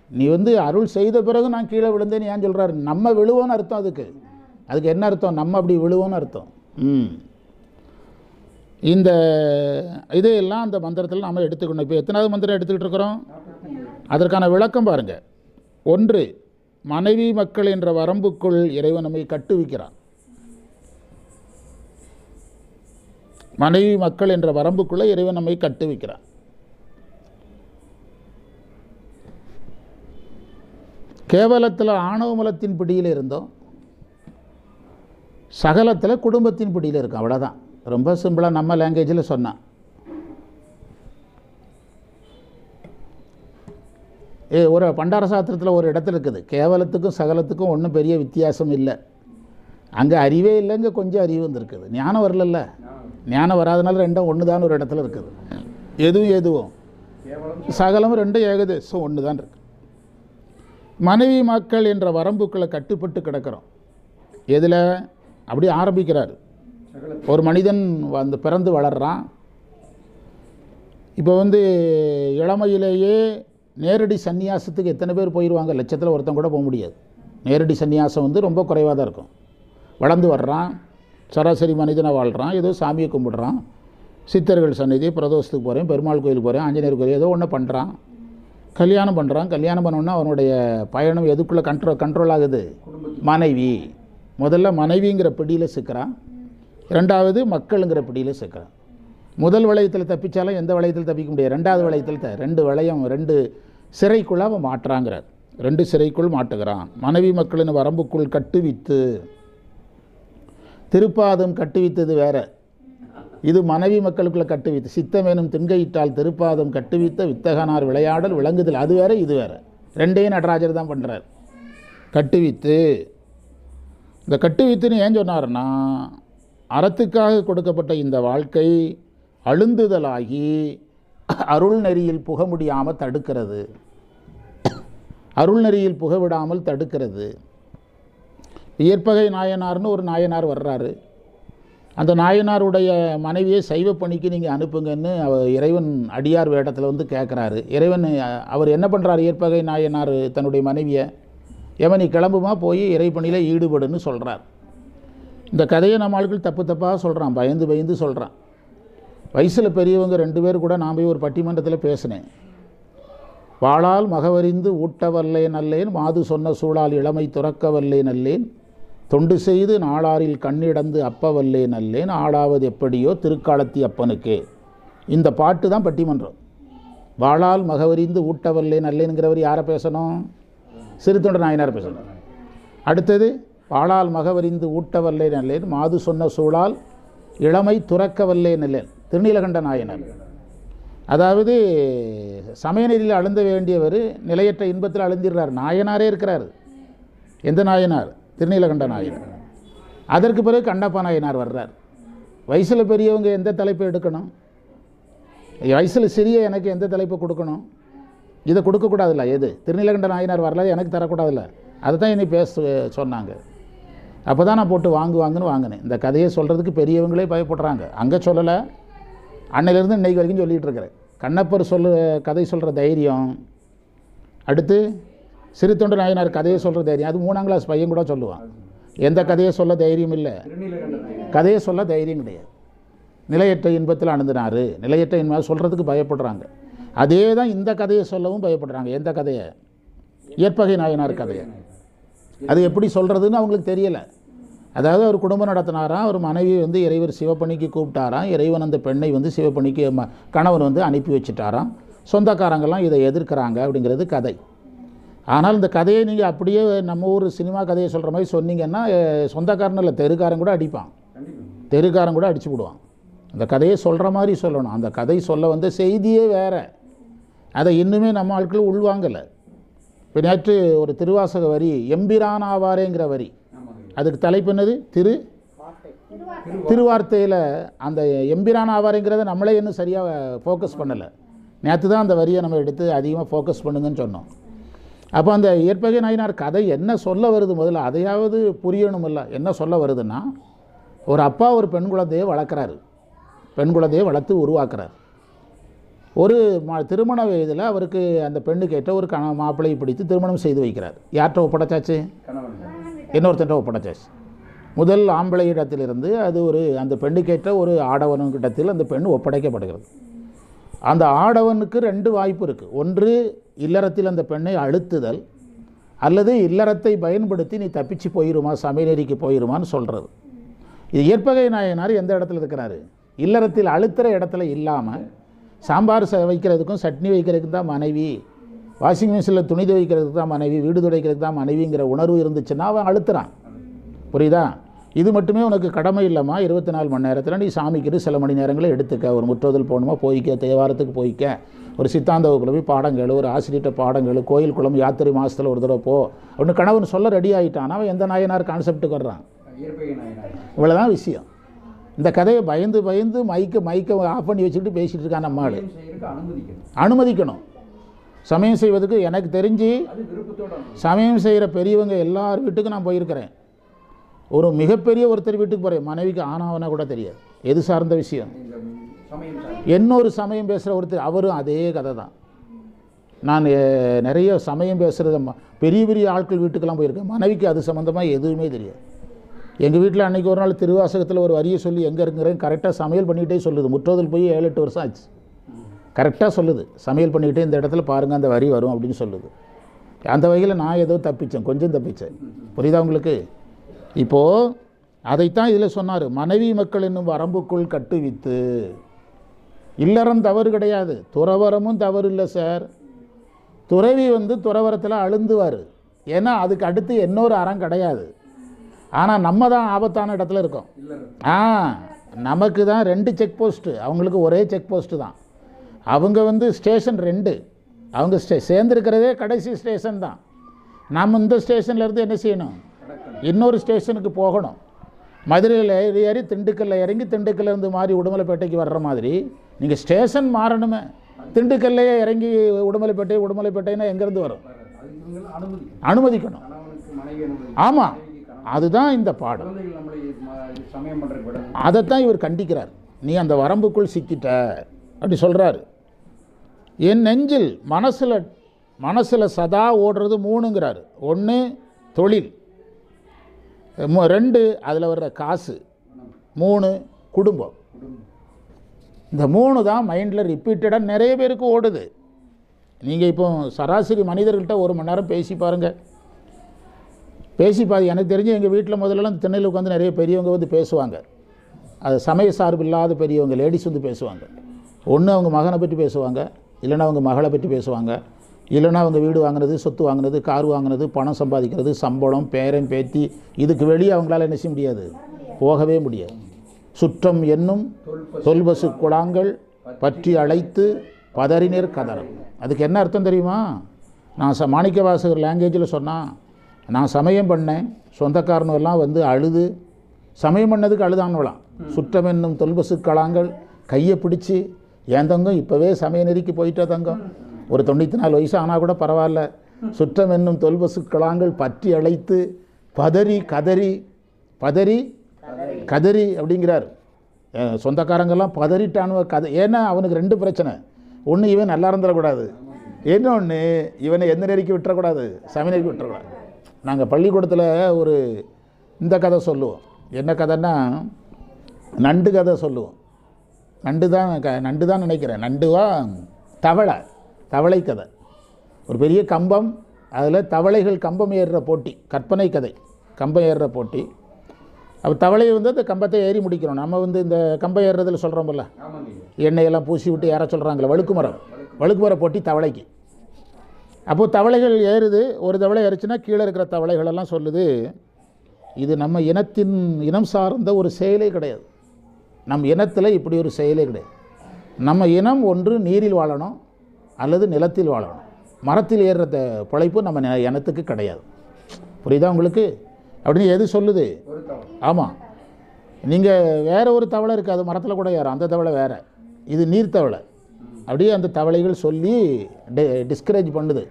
நீ அருள் செய்த பிறகு நான் கீழே விழுந்தேன்னு ஏன் சொல்கிறாரு? நம்ம விழுவோன்னு அர்த்தம். அதுக்கு என்ன அர்த்தம்? நம்ம அப்படி விழுவோன்னு அர்த்தம். இந்த இதையெல்லாம் அந்த மந்திரத்தில் நாம் எடுத்துக்கணும். இப்போ எத்தனாவது மந்திரம் எடுத்துக்கிட்டு இருக்கிறோம்? அதற்கான விளக்கம் பாருங்கள். 1, மனைவி மக்கள் என்ற வரம்புக்குள் இறைவன் நம்மை கட்டுவிக்கிறான். மனைவி மக்கள் என்ற வரம்புக்குள்ளே இறைவன் நம்மை கட்டுவிக்கிறான். கேவலத்தில் ஆணவ மலத்தின் பிடியில் இருந்தோம், சகலத்தில் குடும்பத்தின் பிடியில் இருக்கும். அவ்வளோதான். ரொம்ப சிம்பிளாக நம்ம லாங்குவேஜில் சொன்னான். ஒரு பண்டார சாஸ்திரத்தில் ஒரு இடத்துல இருக்குது, கேவலத்துக்கும் சகலத்துக்கும் ஒன்றும் பெரிய வித்தியாசம் இல்லை. அங்கே அறிவே இல்லை, இங்கே கொஞ்சம் அறிவு வந்துருக்குது. ஞானம் வரலல்ல, ஞானம் வராதனால ரெண்டும் ஒன்று தான் ஒரு இடத்துல இருக்குது. எதுவும் சகலம் ரெண்டும் ஏகதேசம் ஒன்று தான் இருக்குது. மனைவி மக்கள் என்ற வரம்புக்களை கட்டுப்பட்டு கிடக்கிறோம். எதில்? அப்படி ஆரம்பிக்கிறார். ஒரு மனிதன் பிறந்து வளர்றான். இப்போ இளமையிலேயே நேரடி சந்நியாசத்துக்கு எத்தனை பேர் போயிடுவாங்க? லட்சத்தில் ஒருத்தன் கூட போக முடியாது. நேரடி சந்நியாசம் ரொம்ப குறைவாக தான் இருக்கும். வளர்ந்து வர்றான், சராசரி மனிதனை வாழ்கிறான், ஏதோ சாமியை கும்பிடுறான், சித்தர்கள் சந்நிதி, பிரதோஷத்துக்கு போகிறேன், பெருமாள் கோயிலுக்கு போகிறேன், ஆஞ்சநேயர் கோயில், ஏதோ ஒன்று பண்ணுறான், கல்யாணம் பண்ணுறான். கல்யாணம் பண்ணோன்னா அவனுடைய பயணம் எதுக்குள்ளே கண்ட்ரோல் ஆகுது? மனைவி. முதல்ல மனைவிங்கிற பிடியில் சிக்கிறான், 2வது மக்களுங்கிற பிடியில் சிக்கிறான். முதல் வளையத்தில் தப்பிச்சாலும் எந்த வளையத்தில் தப்பிக்க முடியாது. 2வது வளையத்தில் 2 வளையம் 2 சிறைக்குள்ளே அவன் மாட்டுறாங்கிறார். 2 சிறைக்குள் மாட்டுகிறான். மனைவி மக்களின் வரம்புக்குள் கட்டுவித்து, திருப்பாதம் கட்டுவித்தது வேற, இது மனைவி மக்களுக்குள்ளே கட்டுவித்து. சித்தமேனும் திண்கையிட்டால் திருப்பாதம் கட்டுவித்த வித்தகனார் விளையாடல் விளங்குதல், அது வேற இது வேற. 2ஐயும் நடராஜர் தான் பண்ணுறார். கட்டுவித்து, இந்த கட்டுவித்துன்னு ஏன் சொன்னார்னா, அறத்துக்காக கொடுக்கப்பட்ட இந்த வாழ்க்கை அழுந்துதலாகி அருள் நெறியில் புக முடியாமல் தடுக்கிறது, அருள் நெறியில் புக விடாமல் தடுக்கிறது. இயற்பகை நாயனார்னு ஒரு நாயனார் வர்றாரு. அந்த நாயனாருடைய மனைவியை சைவ பணிக்கு நீங்கள் அனுப்புங்கன்னு இறைவன் அடியார் வேடத்தில் கேட்குறாரு. இறைவன் அவர் என்ன பண்ணுறாரு? இயற்பகை நாயனார் தன்னுடைய மனைவியை, எவன் நீ கிளம்புமா, போய் இறைப்பணியில் ஈடுபடுன்னு சொல்கிறார். இந்த கதையை நம்ம ஆட்கள் தப்பாக சொல்கிறான், பயந்து சொல்கிறான். வயசில் பெரியவங்க 2 பேர் கூட நான் போய் ஒரு பட்டிமன்றத்தில் பேசினேன். வாளால் மகவறிந்து ஊட்டவல்லே நல்லேன், மாது சொன்ன சூழால் இளமை துறக்கவல்லே நல்லேன், தொண்டு செய்து நாளாரில் கண்ணிடந்து அப்பவல்லே நல்லேன், ஆளாவது எப்படியோ திருக்காலத்தி அப்பனுக்கே. இந்த பாட்டு தான் பட்டிமன்றம். வாளால் மகவறிந்து ஊட்டவல்லே நல்லேன்கிறவர் யாரை பேசணும்? சிறுத்தொண்ட நாயனார் பேசணும். அடுத்தது வாளால் மகவறிந்து ஊட்டவல்லே நல்லேன், மாது சொன்ன சூழால் இளமை துறக்கவல்லே நல்லேன், திருநீலகண்ட நாயனார். அதாவது சமயநெறியில் அழுந்த வேண்டியவர் நிலையற்ற இன்பத்தில் அழுந்திடுறார். நாயனாரே இருக்கிறார். எந்த நாயனார்? திருநீலகண்ட நாயனார். அதற்கு பிறகு கண்ணப்ப நாயனார் வர்றார். வயசில் பெரியவங்க எந்த தலைப்பை எடுக்கணும்? வயசில் சிறிய எனக்கு எந்த தலைப்பை கொடுக்கணும்? இதை கொடுக்கக்கூடாதுல்ல. எது? திருநீலகண்ட நாயனார் வரல, எனக்கு தரக்கூடாதுல்ல. அதை தான் என்னை சொன்னாங்க. அப்போ தான் நான் போட்டு வாங்குன்னு வாங்கினேன். இந்த கதையை சொல்கிறதுக்கு பெரியவங்களே பயப்படுறாங்க. அங்கே சொல்லலை, அன்னையிலேருந்து இன்றைக்கு வரைக்கும் சொல்லிகிட்டு இருக்கிறேன். கண்ணப்பர் கதை சொல்கிற தைரியம், அடுத்து சிறுத்தொண்ட நாயனார் கதையை சொல்கிற தைரியம், அது 3ஆம் கிளாஸ் பையன் கூட சொல்லுவான். எந்த கதையை சொல்ல தைரியம் இல்லை? கதையை சொல்ல தைரியம் கிடையாது. நிலையற்ற இன்பத்தில் அணுந்தினார், நிலையற்ற இன்பம் சொல்கிறதுக்கு பயப்படுறாங்க. அதே தான் இந்த கதையை சொல்லவும் பயப்படுறாங்க. எந்த கதையை? இயற்பகை நாயனார் கதையை. அது எப்படி சொல்கிறதுன்னு அவங்களுக்கு தெரியலை. அதாவது அவர் குடும்பம் நடத்தினாராம், அவர் மனைவி வந்து இறைவர் சிவப்பணிக்கு கூப்பிட்டாராம், இறைவன் அந்த பெண்ணை வந்து சிவப்பணிக்கு கணவன் வந்து அனுப்பி வச்சுட்டாராம். சொந்தக்காரங்கள்லாம் இதை எதிர்க்கிறாங்க அப்படிங்கிறது கதை. ஆனால் இந்த கதையை நீங்கள் அப்படியே நம்ம ஊர் சினிமா கதையை சொல்கிற மாதிரி சொன்னீங்கன்னா சொந்தக்காரன் இல்லை, தெருக்காரன் கூட அடிப்பான், தெருக்காரன் கூட அடிச்சு விடுவான். அந்த கதையை சொல்கிற மாதிரி சொல்லணும். அந்த கதை சொல்ல வந்த செய்தியே வேறு, அதை இன்னுமே நம்ம ஆட்கள் உள்வாங்கலை. இப்போ நேற்று ஒரு திருவாசக வரி, எம்பிரான் ஆவாரேங்கிற வரி, அதுக்கு தலைப்பு என்னது? திருவார்த்தையில் அந்த எம்பிரான் ஆவாரேங்கிறத நம்மளே இன்னும் சரியாக ஃபோக்கஸ் பண்ணலை. நேற்று தான் அந்த வரியை நம்ம எடுத்து அதிகமாக ஃபோக்கஸ் பண்ணுங்கன்னு சொன்னோம். அப்போ அந்த ஏற்பகை நாயனார் கதை என்ன சொல்ல வருது, முதல்ல அதையாவது புரியணுமில்ல. என்ன சொல்ல வருதுன்னா, ஒரு அப்பா ஒரு பெண் குழந்தையை வளர்க்குறாரு, பெண் குழந்தையை வளர்த்து உருவாக்குறார். ஒரு திருமண வயதில் அவருக்கு அந்த பெண்ணுக்கு ஏற்ற ஒரு மாப்பிள்ளையை பிடித்து திருமணம் செய்து வைக்கிறார். யார்கிட்ட ஒப்படைச்சாச்சு? இன்னொருத்தன்ட்ட ஒப்படைச்சாச்சு. முதல் ஆம்பளை இடத்திலிருந்து அது அந்த பெண்ணுக்கேற்ற ஒரு ஆடவனுக்கிட்டத்தில் அந்த பெண் ஒப்படைக்கப்படுகிறது. அந்த ஆடவனுக்கு 2 வாய்ப்பு இருக்குது. ஒன்று, இல்லறத்தில் அந்த பெண்ணை அழுத்துதல், அல்லது இல்லறத்தை பயன்படுத்தி நீ தப்பிச்சு போயிருமா, சமையலறைக்கு போயிருமான்னு சொல்கிறது. இது ஏற்பகை நாயனார் எந்த இடத்துல இருக்கிறாரு? இல்லறத்தில் அழுத்துகிற இடத்துல இல்லாமல் சாம்பார் வைக்கிறதுக்கும் சட்னி வைக்கிறதுக்கு தான் மனைவி, வாஷிங் மிஷினில் துணி துவைக்கிறதுக்கு தான் மனைவி, வீடு துடைக்கிறதுக்கு தான் மனைவிங்கிற உணர்வு இருந்துச்சுன்னா அவன் அழுத்துறான். புரியுதா? இது மட்டுமே உனக்கு கடமை இல்லைம்மா, 24 மணி நேரத்தில் நீ சாமிக்கிட்டு சில மணி நேரங்களை எடுத்துக்க, ஒரு முற்றோதல் போகணுமா போய்க்க, தேவாரத்துக்கு போய்க்க, ஒரு சித்தாந்த வகுப்பில் போய் பாடங்கள், ஒரு ஆசிரியர்கிட்ட பாடங்கள், கோயில் குளம் யாத்திரை மாதத்தில் ஒரு தடவை போ அப்படின்னு கணவன் சொல்ல ரெடி ஆகிட்டான். அவன் எந்த நாயனார் கான்செப்டுக்கு வர்றான்? இவ்வளோதான் விஷயம். இந்த கதையை பயந்து பயந்து மைக்கை ஆஃப் பண்ணி வச்சுக்கிட்டு பேசிகிட்டு இருக்கான் நம்ம ஆள். அனுமதிக்கணும். சமயம் செய்வதுக்கு எனக்கு தெரிஞ்சு சமயம் செய்கிற பெரியவங்க எல்லார் வீட்டுக்கும் நான் போயிருக்கிறேன். ஒரு மிகப்பெரிய ஒருத்தர் வீட்டுக்கு போகிறேன், மனைவிக்கு ஆனாவனா கூட தெரியாது. எது சார்ந்த விஷயம்? இன்னொரு சமயம் பேசுகிற ஒருத்தர், அவரும் அதே கதை தான். நான் நிறைய சமயம் பேசுகிறது பெரிய பெரிய ஆட்கள் வீட்டுக்கெல்லாம் போயிருக்கேன், மனைவிக்கு அது சம்மந்தமாக எதுவுமே தெரியாது. எங்கள் வீட்டில் அன்றைக்கி ஒரு நாள் திருவாசகத்தில் ஒரு வரியை சொல்லி எங்கே இருக்கிறேன் கரெக்டாக சமையல் பண்ணிக்கிட்டே சொல்லுது. முற்றோதல் போய் 7-8 வருஷம் ஆச்சு. கரெக்டாக சொல்லுது, சமையல் பண்ணிக்கிட்டே இந்த இடத்துல பாருங்கள் அந்த வரி வரும் அப்படின்னு சொல்லுது. அந்த வகையில் நான் ஏதோ தப்பித்தேன், கொஞ்சம் தப்பித்தேன். புரியுதா உங்களுக்கு? இப்போது அதைத்தான் இதில் சொன்னார், மனைவி மக்கள் என்னும் வரம்புக்குள் கட்டுவித்து. இல்லறம் தவறு கிடையாது, துறவரமும் தவறு இல்லை சார். துறவி துறவரத்தில் அழுந்துவார், ஏன்னா அதுக்கு அடுத்து இன்னொரு அறம் கிடையாது. ஆனால் நம்ம தான் ஆபத்தான இடத்துல இருக்கோம். நமக்கு தான் 2 செக் போஸ்ட்டு, அவங்களுக்கு ஒரே செக் போஸ்ட்டு தான். அவங்க ஸ்டேஷன் 2, அவங்க சேர்ந்துருக்கிறதே கடைசி ஸ்டேஷன் தான். நம்ம இந்த ஸ்டேஷன்லேருந்து என்ன செய்யணும்? இன்னொரு ஸ்டேஷனுக்கு போகணும். மதுரையில் ஏறி திண்டுக்கல்லில் இறங்கி திண்டுக்கல்லேருந்து மாறி உடுமலைப்பேட்டைக்கு வர்ற மாதிரி நீங்கள் ஸ்டேஷன் மாறணுமே. திண்டுக்கல்லையே இறங்கி உடுமலைப்பேட்டைன்னா எங்கேருந்து வரும்? அனுமதிக்கணும். ஆமாம், அதுதான் இந்த பாடம். அதைத்தான் இவர் கண்டிக்கிறார். நீ அந்த வரம்புக்குள் சிக்கிட்ட அப்படி சொல்கிறாரு. என் நெஞ்சில் மனசில் சதா ஓடுறது 3ங்கிறாரு. 1 தொழில், 2 அதில் வர்ற காசு, 3 குடும்பம். இந்த 3 தான் மைண்டில் ரிப்பீட்டடாக நிறைய பேருக்கு ஓடுது. நீங்கள் இப்போ சராசரி மனிதர்கள்ட்ட 1 மணி நேரம் பேசி பாருங்கள், எனக்கு தெரிஞ்சு எங்கள் வீட்டில் முதல்லலாம் திண்ணையில் உட்காந்து நிறைய பெரியவங்க பேசுவாங்க. அது சமய சார்பு இல்லாத பெரியவங்க லேடிஸ் பேசுவாங்க. ஒன்று அவங்க மகனை பற்றி பேசுவாங்க, இல்லைன்னா அவங்க மகளை பற்றி பேசுவாங்க, இல்லைன்னா அவங்க வீடு வாங்கினது, சொத்து வாங்கினது, கார் வாங்கினது, பணம் சம்பாதிக்கிறது, சம்பளம், பேரன் பேத்தி. இதுக்கு வெளியே அவங்களால என்ன செய்ய முடியாது, போகவே முடியாது. சுற்றம் என்னும் தொல்பசு குழாங்கள் பற்றி அழைத்து பதறினர் கதறம். அதுக்கு என்ன அர்த்தம் தெரியுமா? நான் மாணிக்க வாசகர் லாங்குவேஜில் சொன்னால், நான் சமயம் பண்ணேன், சொந்தக்காரனெல்லாம் அழுது சமயம் பண்ணதுக்கு அழுதானவளாம். சுற்றம் என்னும் தொல்பசு களாங்கள் கையை பிடிச்சி, என் தங்கம் இப்போவே சமய நெறிக்கு போயிட்டா தங்கம், ஒரு 94 வயசு ஆனால் கூட பரவாயில்ல, சுற்றம் என்னும் தொல்பசு களாங்கள் பற்றி அழைத்து பதறி கதறி அப்படிங்கிறார். சொந்தக்காரங்கெல்லாம் பதறிட்டானுவ கதை. ஏன்னா அவனுக்கு 2 பிரச்சனை. ஒன்று, இவன் நல்லா இருந்துடக்கூடாது, இன்னொன்று இவனை எந்த நெறிக்கு விட்டுறக்கூடாது, சமய நெறிக்கு விட்டுறக்கூடாது. நாங்கள் பள்ளிக்கூடத்தில் ஒரு இந்த கதை சொல்லுவோம். என்ன கதைன்னா, நண்டு கதை சொல்லுவோம். நண்டு தான் நினைக்கிறேன், நண்டுவா தவளை கதை. ஒரு பெரிய கம்பம், அதில் தவளைகள் கம்பம் ஏறுற போட்டி, கற்பனை கதை, கம்பம் ஏறுற போட்டி. அப்போ தவளையை வந்து அந்த கம்பத்தை ஏறி முடிக்கணும். நம்ம வந்து இந்த கம்பை ஏறுறதில் சொல்கிறோம்ல, எண்ணெயெல்லாம் பூசி விட்டு ஏற சொல்கிறாங்களே, வழுக்கு மரம் போட்டி தவளைக்கு. அப்போது தவளைகள் ஏறுது. ஒரு தவளை ஏறிச்சுன்னா கீழே இருக்கிற தவளைகளெல்லாம் சொல்லுது, இது நம்ம இனம் சார்ந்த ஒரு செயலே கிடையாது. நம் இனத்தில் இப்படி ஒரு செயலே கிடையாது. நம்ம இனம் ஒன்று நீரில் வாழணும் அல்லது நிலத்தில் வாழணும். மரத்தில் ஏறுற பிழைப்பு நம்ம இனத்துக்கு கிடையாது. புரியுதா உங்களுக்கு? அப்படின்னு எது சொல்லுது? ஆமாம். நீங்கள் வேறு ஒரு தவளை இருக்குது, அது மரத்தில் கூட ஏறும், அந்த தவளை வேறு, இது நீர் தவளை. அப்படியே அந்த தவளைகள் சொல்லி டிஸ்கரேஜ் பண்ணுது.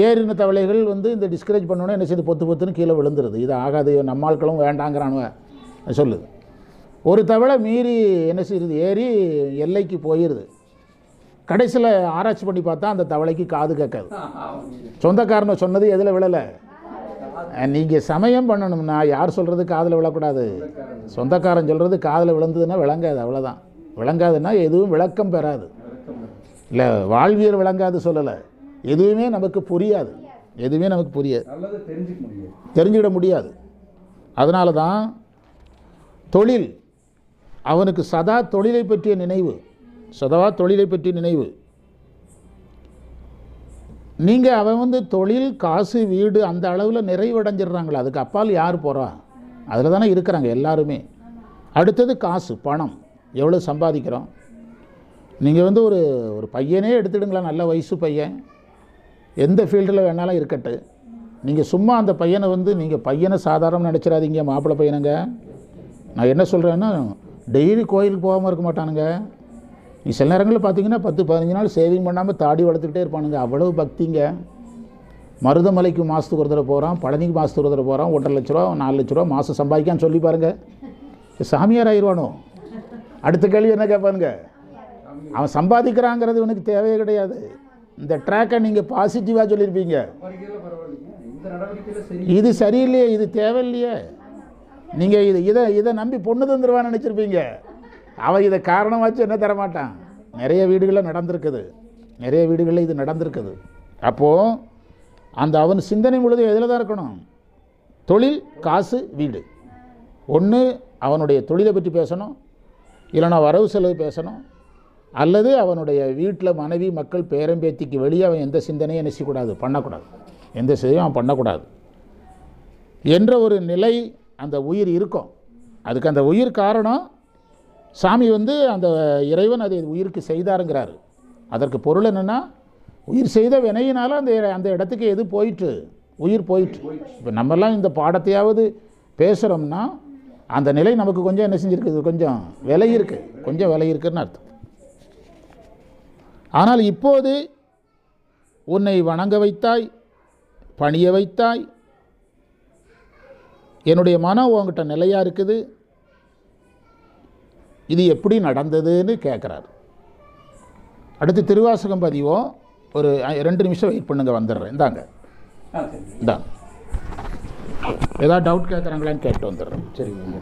ஏறின தவளைகள் வந்து இந்த டிஸ்கரேஜ் பண்ணோன்னே என்ன செய்யுது, பொத்துன்னு கீழே விழுந்துருது. இது ஆகாது, நம்ம ஆட்களும் வேண்டாங்கிறானுவ சொல்லுது. ஒரு தவளை மீறி என்ன செய்யுது, ஏறி எல்லைக்கு போயிடுது. கடைசியில் ஆராய்ச்சி பண்ணி பார்த்தா அந்த தவளைக்கு காது கேட்காது. சொந்தக்காரனை சொன்னது எதில் விழலை? நீங்கள் சமயம் பண்ணணும்னா யார் சொல்கிறது காதில் விழக்கூடாது, சொந்தக்காரன் சொல்கிறது காதில் விழுந்ததுன்னா விளங்காது, அவ்வளோதான். விளங்காதுன்னா எதுவும் விளக்கம் பெறாது. இல்லை, வாழ்வியல் விளங்காது சொல்லலை, எதுவுமே நமக்கு புரியாது, தெரிஞ்சுக்கிட முடியாது. அதனால தான் தொழில் அவனுக்கு சதா தொழிலை பற்றிய நினைவு. நீங்கள் அவன் வந்து தொழில், காசு, வீடு அந்த அளவில் நிறைவடைஞ்சிடுறாங்களா, அதுக்கு அப்பால் யார் போகிறா? அதில் தானே இருக்கிறாங்க எல்லாருமே. அடுத்தது காசு, பணம், எவ்வளோ சம்பாதிக்கிறோம். நீங்கள் வந்து ஒரு பையனே எடுத்துடுங்களா, நல்ல வயசு பையன், எந்த ஃபீல்டில் வேணாலும் இருக்கட்டு. நீங்கள் சும்மா அந்த பையனை வந்து நீங்கள் பையனை சாதாரணம் நினச்சிடாதீங்க. மாப்பிள்ளை பையனுங்க, நான் என்ன சொல்கிறேன்னா, டெய்லி கோயிலுக்கு போகாமல் இருக்க மாட்டானுங்க. நீ சில நேரங்களில் பார்த்தீங்கன்னா 10-15 நாள் சேவிங் பண்ணாமல் தாடி வளர்த்துக்கிட்டே இருப்பானுங்க. அவ்வளவு பக்திங்க. மருதமலைக்கு மாதத்துக்கு ஒரு தடவை போகிறான், பழனிக்கு மாதத்துக்கு ஒரு தடவை போகிறான், 1.5 லட்ச ரூபா 4 லட்ச ரூபா மாதம் சம்பாதிக்கான்னு சொல்லி பாருங்கள், சாமியார் ஆயிடுவானோ? அடுத்த கேள்வி என்ன கேட்பானுங்க? அவன் சம்பாதிக்கிறாங்கிறது இவனுக்கு தேவையே கிடையாது. இந்த ட்ராக்கை நீங்கள் பாசிட்டிவாக சொல்லியிருப்பீங்க, இது சரியில்லையே, இது தேவையில்லையே, நீங்கள் இதை நம்பி பொண்ணு தந்துடுவான்னு நினச்சிருப்பீங்க. அவன் இதை காரணமாச்சு என்ன தரமாட்டான். நிறைய வீடுகளில் இது நடந்திருக்குது. அப்போது அந்த அவன் சிந்தனை முழுது எதில் தான் இருக்கணும்? தொழில், காசு, வீடு. ஒன்று அவனுடைய தொழிலை பற்றி பேசணும், இல்லைனா வரவு செலவு பேசணும், அல்லது அவனுடைய வீட்டில் மனைவி, மக்கள், பேரம்பேத்திக்கு வெளியே அவன் எந்த சிந்தனையும் பண்ணக்கூடாது, எந்த செயலும் அவன் பண்ணக்கூடாது என்ற ஒரு நிலை அந்த உயிர் இருக்கும். அதுக்கு அந்த உயிர் காரணம் சாமி வந்து அந்த இறைவன் அதை உயிருக்கு செய்தாருங்கிறார். அதற்கு பொருள் என்னென்னா, உயிர் செய்த வினையினால அந்த இடத்துக்கு எது போயிட்டு, உயிர் போயிட்டு. இப்போ நம்மெல்லாம் இந்த பாடத்தையாவது பேசுகிறோம்னா அந்த நிலை நமக்கு கொஞ்சம் என்ன செஞ்சுருக்குது, கொஞ்சம் விலை இருக்குதுன்னு அர்த்தம். ஆனால் இப்போது உன்னை வணங்க வைத்தாய், பணிய வைத்தாய், என்னுடைய மனம் உங்ககிட்ட நிலையாக இருக்குது, இது எப்படி நடந்ததுன்னு கேட்குறாரு. அடுத்து திருவாசகம் பதிவோம். ஒரு 2 நிமிஷம் வெயிட் பண்ணுங்க, வந்துடுறேன். இந்தாங்க. ஏதாவது டவுட் கேட்குறாங்களான்னு கேட்டு வந்துடுறேன். சரிங்க.